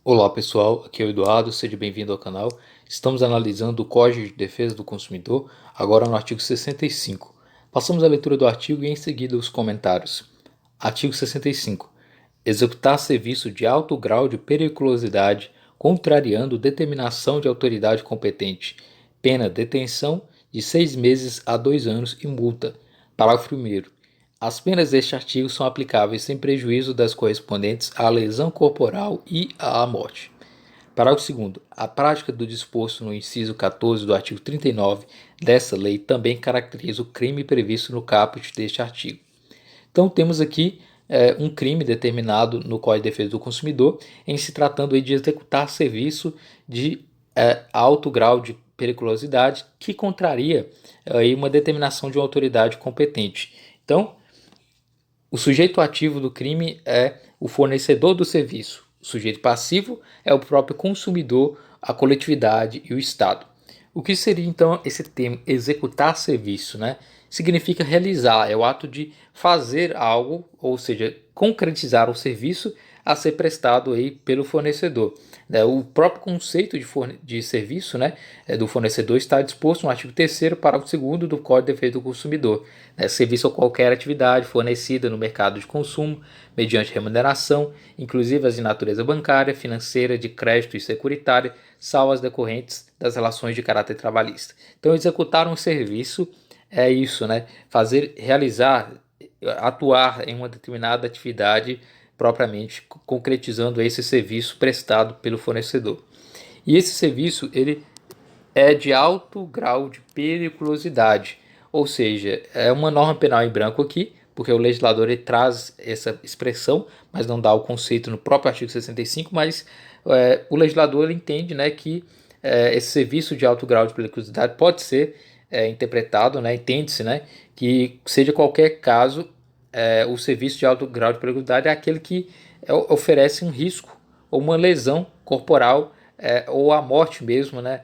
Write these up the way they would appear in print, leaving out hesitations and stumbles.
Olá pessoal, aqui é o Eduardo, seja bem-vindo ao canal. Estamos analisando o Código de Defesa do Consumidor, agora no artigo 65. Passamos a leitura do artigo e em seguida os comentários. Artigo 65. Executar serviço de alto grau de periculosidade, contrariando determinação de autoridade competente. Pena detenção de 6 meses a 2 anos e multa. Parágrafo 1º. As penas deste artigo são aplicáveis sem prejuízo das correspondentes à lesão corporal e à morte. Parágrafo 2º. A prática do disposto no inciso 14 do artigo 39 dessa lei também caracteriza o crime previsto no caput deste artigo. Então temos aqui um crime determinado no Código de Defesa do Consumidor em se tratando de executar serviço de alto grau de periculosidade que contraria uma determinação de uma autoridade competente. Então, o sujeito ativo do crime é o fornecedor do serviço. O sujeito passivo é o próprio consumidor, a coletividade e o Estado. O que seria então esse termo executar serviço, né? Significa realizar, é o ato de fazer algo, ou seja, concretizar o serviço a ser prestado aí pelo fornecedor. O próprio conceito de serviço, né, do fornecedor está disposto no artigo 3º, parágrafo 2º do Código de Defesa do Consumidor. Serviço ou qualquer atividade fornecida no mercado de consumo mediante remuneração, inclusive as de natureza bancária, financeira, de crédito e securitária, salvo as decorrentes das relações de caráter trabalhista. Então, executar um serviço é isso, né? Realizar, atuar em uma determinada atividade propriamente concretizando esse serviço prestado pelo fornecedor. E esse serviço ele é de alto grau de periculosidade, ou seja, é uma norma penal em branco aqui, porque o legislador ele traz essa expressão, mas não dá o conceito no próprio artigo 65, mas o legislador ele entende, né, que esse serviço de alto grau de periculosidade pode ser interpretado, né, entende-se, né, que seja qualquer caso o serviço de alto grau de periculosidade é aquele que oferece um risco ou uma lesão corporal ou a morte mesmo, né,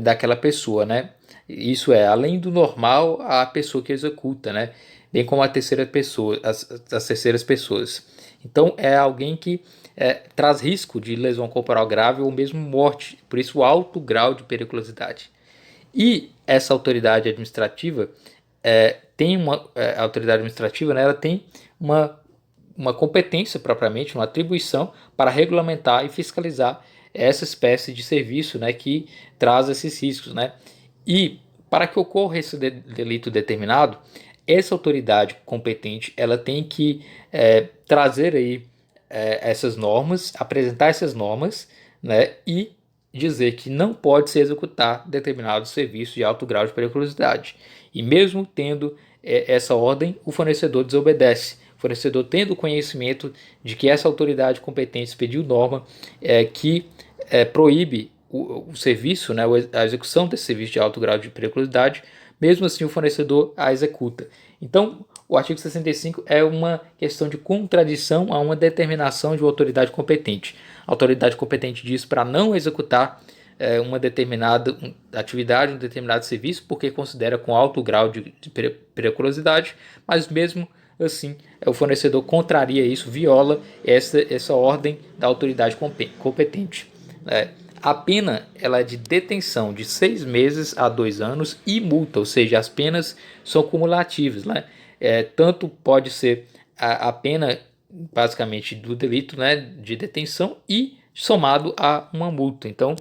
daquela pessoa, né? Isso é além do normal a pessoa que executa, né? Bem como a terceira pessoa, as terceiras pessoas. Então é alguém que traz risco de lesão corporal grave ou mesmo morte, por isso alto grau de periculosidade. E essa autoridade administrativa a autoridade administrativa, né, ela tem uma competência propriamente, uma atribuição para regulamentar e fiscalizar essa espécie de serviço, né, que traz esses riscos, né? E para que ocorra esse delito determinado, essa autoridade competente ela tem que trazer aí essas normas, apresentar essas normas, né, e dizer que não pode se executar determinado serviço de alto grau de periculosidade. E mesmo tendo essa ordem, o fornecedor desobedece. O fornecedor tendo conhecimento de que essa autoridade competente expediu norma que proíbe o serviço, né, a execução desse serviço de alto grau de periculosidade, mesmo assim o fornecedor a executa. Então, o artigo 65 é uma questão de contradição a uma determinação de uma autoridade competente. A autoridade competente diz para não executar uma determinada atividade, um determinado serviço, porque considera com alto grau de periculosidade, mas mesmo assim o fornecedor contraria isso, viola essa ordem da autoridade competente. A pena ela é de detenção de 6 meses a 2 anos e multa, ou seja, as penas são cumulativas. Né? Tanto pode ser a pena basicamente do delito, né, de detenção e somado a uma multa. Então,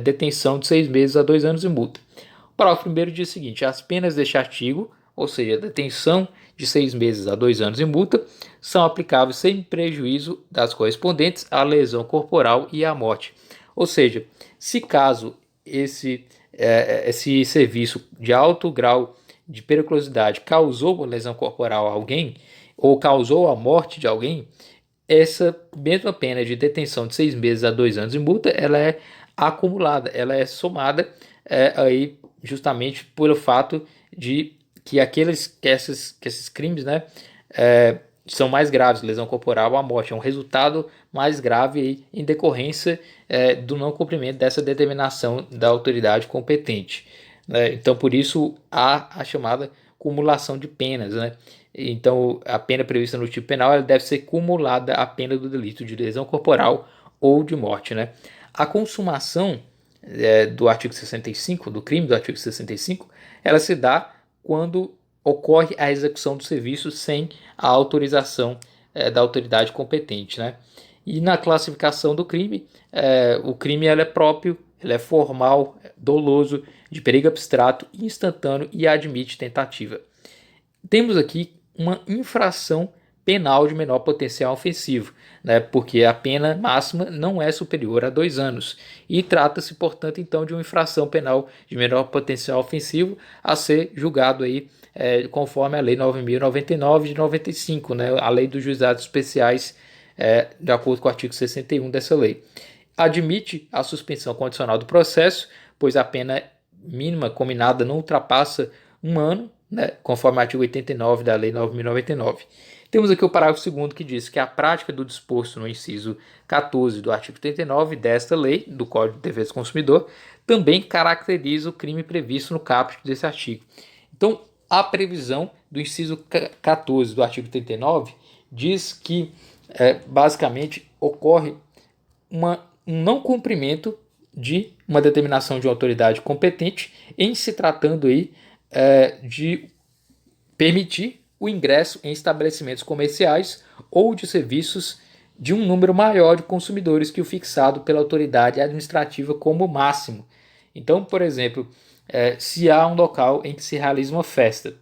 detenção de 6 meses a 2 anos e multa. O parágrafo 1º diz o seguinte: as penas deste artigo, ou seja, detenção de 6 meses a 2 anos e multa, são aplicáveis sem prejuízo das correspondentes à lesão corporal e à morte. Ou seja, se caso esse serviço de alto grau de periculosidade causou uma lesão corporal a alguém ou causou a morte de alguém, essa mesma pena de detenção de 6 meses a 2 anos de multa, ela é acumulada, ela é somada aí justamente pelo fato de que esses crimes, né, são mais graves, lesão corporal à morte, é um resultado mais grave aí, em decorrência do não cumprimento dessa determinação da autoridade competente. Né? Então, por isso, há a chamada cumulação de penas. Né? Então, a pena prevista no tipo penal ela deve ser cumulada à pena do delito de lesão corporal ou de morte, né? A consumação do artigo 65, do crime do artigo 65, ela se dá quando ocorre a execução do serviço sem a autorização da autoridade competente, né? E na classificação do crime, o crime ela é próprio, ele é formal, doloso, de perigo abstrato, instantâneo e admite tentativa. Temos aqui uma infração penal de menor potencial ofensivo, né, porque a pena máxima não é superior a 2 anos. E trata-se, portanto, então, de uma infração penal de menor potencial ofensivo a ser julgado aí, conforme a Lei 9.099 de 95, né, a Lei dos Juizados Especiais, de acordo com o artigo 61 dessa lei. Admite a suspensão condicional do processo, pois a pena mínima combinada não ultrapassa 1 ano, né, conforme o artigo 89 da Lei 9.099. Temos aqui o parágrafo 2º que diz que a prática do disposto no inciso 14 do artigo 39 desta lei, do Código de Defesa do Consumidor, também caracteriza o crime previsto no caput desse artigo. Então, a previsão do inciso 14 do artigo 39 diz que, basicamente, ocorre um não cumprimento de uma determinação de uma autoridade competente em se tratando aí de permitir o ingresso em estabelecimentos comerciais ou de serviços de um número maior de consumidores que o fixado pela autoridade administrativa como máximo. Então, por exemplo, se há um local em que se realiza uma festa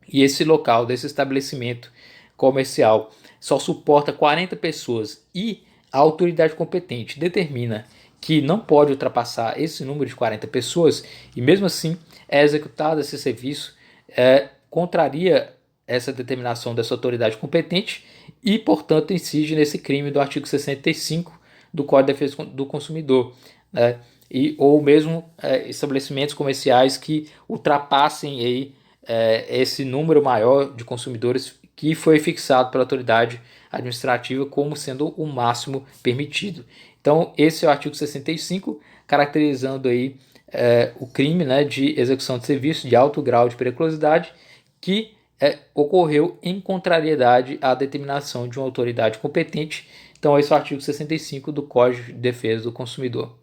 e esse local desse estabelecimento comercial só suporta 40 pessoas e a autoridade competente determina que não pode ultrapassar esse número de 40 pessoas e mesmo assim é executado esse serviço, contraria essa determinação dessa autoridade competente e, portanto, incide nesse crime do artigo 65 do Código de Defesa do Consumidor, né? Ou mesmo estabelecimentos comerciais que ultrapassem aí, esse número maior de consumidores que foi fixado pela autoridade administrativa como sendo o máximo permitido. Então, esse é o artigo 65, caracterizando aí o crime, né, de execução de serviço de alto grau de periculosidade que ocorreu em contrariedade à determinação de uma autoridade competente. Então, esse é o artigo 65 do Código de Defesa do Consumidor.